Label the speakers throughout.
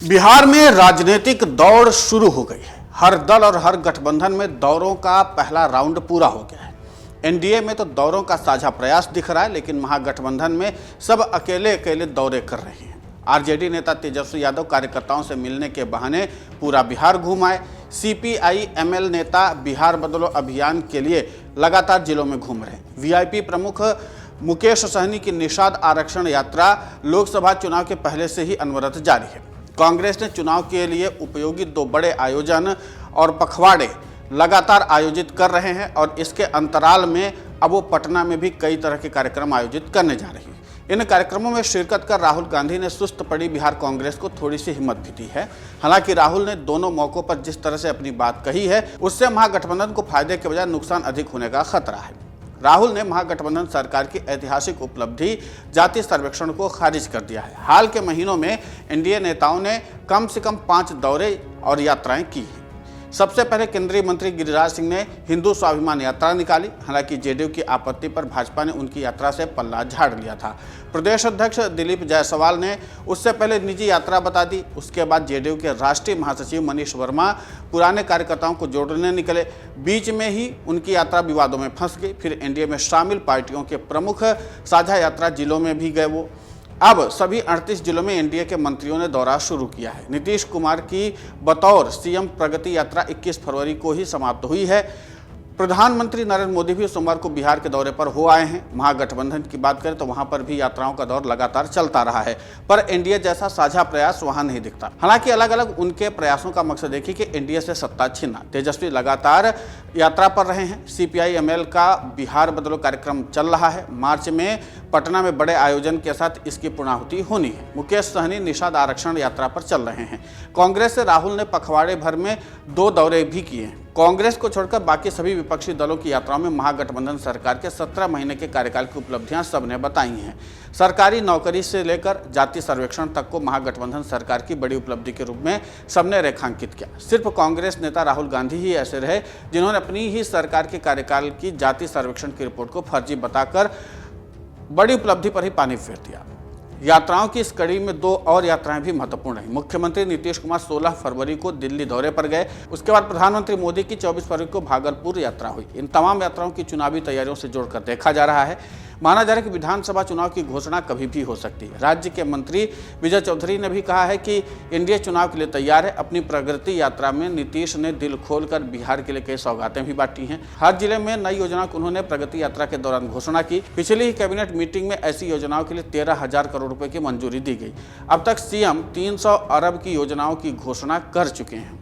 Speaker 1: बिहार में राजनीतिक दौड़ शुरू हो गई है। हर दल और हर गठबंधन में दौरों का पहला राउंड पूरा हो गया है। एनडीए में तो दौरों का साझा प्रयास दिख रहा है, लेकिन महागठबंधन में सब अकेले अकेले दौरे कर रहे हैं। आरजेडी नेता तेजस्वी यादव कार्यकर्ताओं से मिलने के बहाने पूरा बिहार घूम आए। सीपीआई एमएल नेता बिहार बदलो अभियान के लिए लगातार जिलों में घूम रहे हैं। वीआईपी प्रमुख मुकेश सहनी की निषाद आरक्षण यात्रा लोकसभा चुनाव के पहले से ही अनवरत जारी है। कांग्रेस ने चुनाव के लिए उपयोगी दो बड़े आयोजन और पखवाड़े लगातार आयोजित कर रहे हैं और इसके अंतराल में अब वो पटना में भी कई तरह के कार्यक्रम आयोजित करने जा रही है। इन कार्यक्रमों में शिरकत कर राहुल गांधी ने सुस्त पड़ी बिहार कांग्रेस को थोड़ी सी हिम्मत भी दी है। हालांकि राहुल ने दोनों मौकों पर जिस तरह से अपनी बात कही है, उससे महागठबंधन को फायदे के बजाय नुकसान अधिक होने का खतरा है। राहुल ने महागठबंधन सरकार की ऐतिहासिक उपलब्धि जाति सर्वेक्षण को खारिज कर दिया है। हाल के महीनों में एनडीए नेताओं ने कम से कम 5 दौरे और यात्राएं की हैं। सबसे पहले केंद्रीय मंत्री गिरिराज सिंह ने हिंदू स्वाभिमान यात्रा निकाली। हालांकि जेडीयू की आपत्ति पर भाजपा ने उनकी यात्रा से पल्ला झाड़ लिया था। प्रदेश अध्यक्ष दिलीप जायसवाल ने उससे पहले निजी यात्रा बता दी। उसके बाद जेडीयू के राष्ट्रीय महासचिव मनीष वर्मा पुराने कार्यकर्ताओं को जोड़ने निकले। बीच में ही उनकी यात्रा विवादों में फंस गई। फिर एनडीए में शामिल पार्टियों के प्रमुख साझा यात्रा जिलों में भी गए। वो अब सभी 38 जिलों में एनडीए के मंत्रियों ने दौरा शुरू किया है। नीतीश कुमार की बतौर सीएम प्रगति यात्रा 21 फरवरी को ही समाप्त हुई है। प्रधानमंत्री नरेंद्र मोदी भी सोमवार को बिहार के दौरे पर हो आए हैं। महागठबंधन की बात करें तो वहां पर भी यात्राओं का दौर लगातार चलता रहा है, पर एनडीए जैसा साझा प्रयास वहां नहीं दिखता। हालांकि अलग अलग उनके प्रयासों का मकसद एक ही कि एनडीए से सत्ता छीनना। तेजस्वी लगातार यात्रा पर रहे हैं। सीपीआई एमएल का बिहार बदलो कार्यक्रम चल रहा है। मार्च में पटना में बड़े आयोजन के साथ इसकी पूर्णाहुति होनी है। मुकेश सहनी निषाद आरक्षण यात्रा पर चल रहे हैं। कांग्रेस से राहुल ने पखवाड़े भर में 2 दौरे भी किए हैं। कांग्रेस को छोड़कर बाकी सभी विपक्षी दलों की यात्राओं में महागठबंधन सरकार के 17 महीने के कार्यकाल की उपलब्धियां सबने बताई हैं। सरकारी नौकरी से लेकर जाति सर्वेक्षण तक को महागठबंधन सरकार की बड़ी उपलब्धि के रूप में सबने रेखांकित किया। सिर्फ कांग्रेस नेता राहुल गांधी ही ऐसे रहे जिन्होंने अपनी ही सरकार के कार्यकाल की जाति सर्वेक्षण की रिपोर्ट को फर्जी बताकर बड़ी उपलब्धि पर ही पानी फेर दिया। यात्राओं की इस कड़ी में 2 और यात्राएं भी महत्वपूर्ण हैं। मुख्यमंत्री नीतीश कुमार 16 फरवरी को दिल्ली दौरे पर गए। उसके बाद प्रधानमंत्री मोदी की 24 फरवरी को भागलपुर यात्रा हुई। इन तमाम यात्राओं की चुनावी तैयारियों से जोड़कर देखा जा रहा है। माना जा रहा है कि विधानसभा चुनाव की घोषणा कभी भी हो सकती है। राज्य के मंत्री विजय चौधरी ने भी कहा है कि एनडीए चुनाव के लिए तैयार है। अपनी प्रगति यात्रा में नीतीश ने दिल खोलकर बिहार के लिए कई सौगातें भी बांटी हैं। हर जिले में नई योजनाओं की उन्होंने प्रगति यात्रा के दौरान घोषणा की। पिछली ही कैबिनेट मीटिंग में ऐसी योजनाओं के लिए 13,000 करोड़ रुपए की मंजूरी दी गई। अब तक सीएम 300 अरब की योजनाओं की घोषणा कर चुके हैं।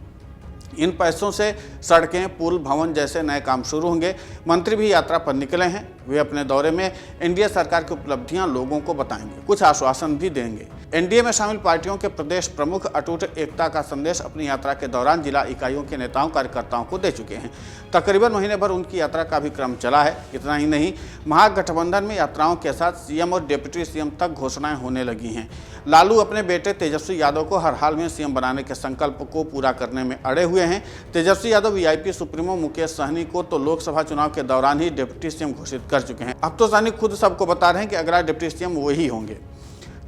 Speaker 1: इन पैसों से सड़कें, पुल, भवन जैसे नए काम शुरू होंगे। मंत्री भी यात्रा पर निकले हैं। वे अपने दौरे में एनडीए सरकार की उपलब्धियां लोगों को बताएंगे, कुछ आश्वासन भी देंगे। एनडीए में शामिल पार्टियों के प्रदेश प्रमुख अटूट एकता का संदेश अपनी यात्रा के दौरान जिला इकाइयों के नेताओं कार्यकर्ताओं को दे चुके हैं। तकरीबन महीने भर उनकी यात्रा का भी क्रम चला है। इतना ही नहीं, महागठबंधन में यात्राओं के साथ सीएम और डिप्टी सीएम तक घोषणाएं होने लगी हैं। लालू अपने बेटे तेजस्वी यादव को हर हाल में सीएम बनाने के संकल्प को पूरा करने में अड़े हुए हैं। तेजस्वी यादव वीआईपी सुप्रीमो मुकेश सहनी को तो लोकसभा चुनाव के दौरान ही डिप्टी सीएम घोषित कर चुके हैं। अब तो सहनी खुद सबको बता रहे हैं कि अगला डिप्टी सीएम वही होंगे।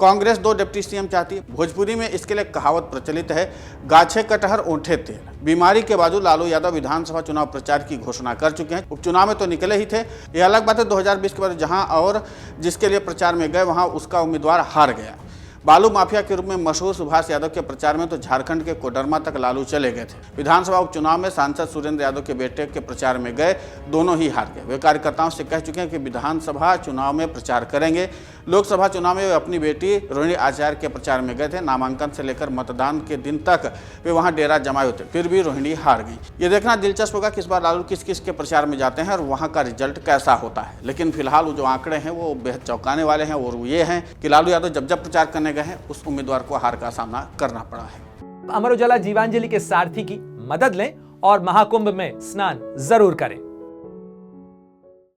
Speaker 1: कांग्रेस 2 डिप्टी सीएम चाहती है। भोजपुरी में इसके लिए कहावत प्रचलित है, गाछे कटहर ओंठे तेल। बीमारी के बावजूद लालू यादव विधानसभा चुनाव प्रचार की घोषणा कर चुके हैं। उपचुनाव में तो निकले ही थे। ये अलग बात है 2020 के बाद जहां और जिसके लिए प्रचार में गए वहां उसका उम्मीदवार हार गया। बालू माफिया के रूप में मशहूर सुभाष यादव के प्रचार में तो झारखंड के कोडरमा तक लालू चले गए थे। विधानसभा उपचुनाव में सांसद सुरेंद्र यादव के बेटे के प्रचार में गए, दोनों ही हार गए। वे कार्यकर्ताओं से कह चुके हैं कि विधानसभा चुनाव में प्रचार करेंगे। लोकसभा चुनाव में वे अपनी बेटी रोहिणी आचार्य के प्रचार में गए थे। नामांकन से लेकर मतदान के दिन तक वे वहां डेरा जमाए हुए थे, फिर भी रोहिणी हार गई। ये देखना दिलचस्प होगा कि इस बार लालू किस किस के प्रचार में जाते हैं और वहां का रिजल्ट कैसा होता है। लेकिन फिलहाल वो जो आंकड़े हैं वो बेहद चौंकाने वाले हैं और वो ये हैं कि लालू यादव जब जब प्रचार करने गए हैं उस उम्मीदवार को हार का सामना करना पड़ा है।
Speaker 2: अमर उजाला जीवांजलि के सारथी की मदद लें और महाकुंभ में स्नान जरूर करें।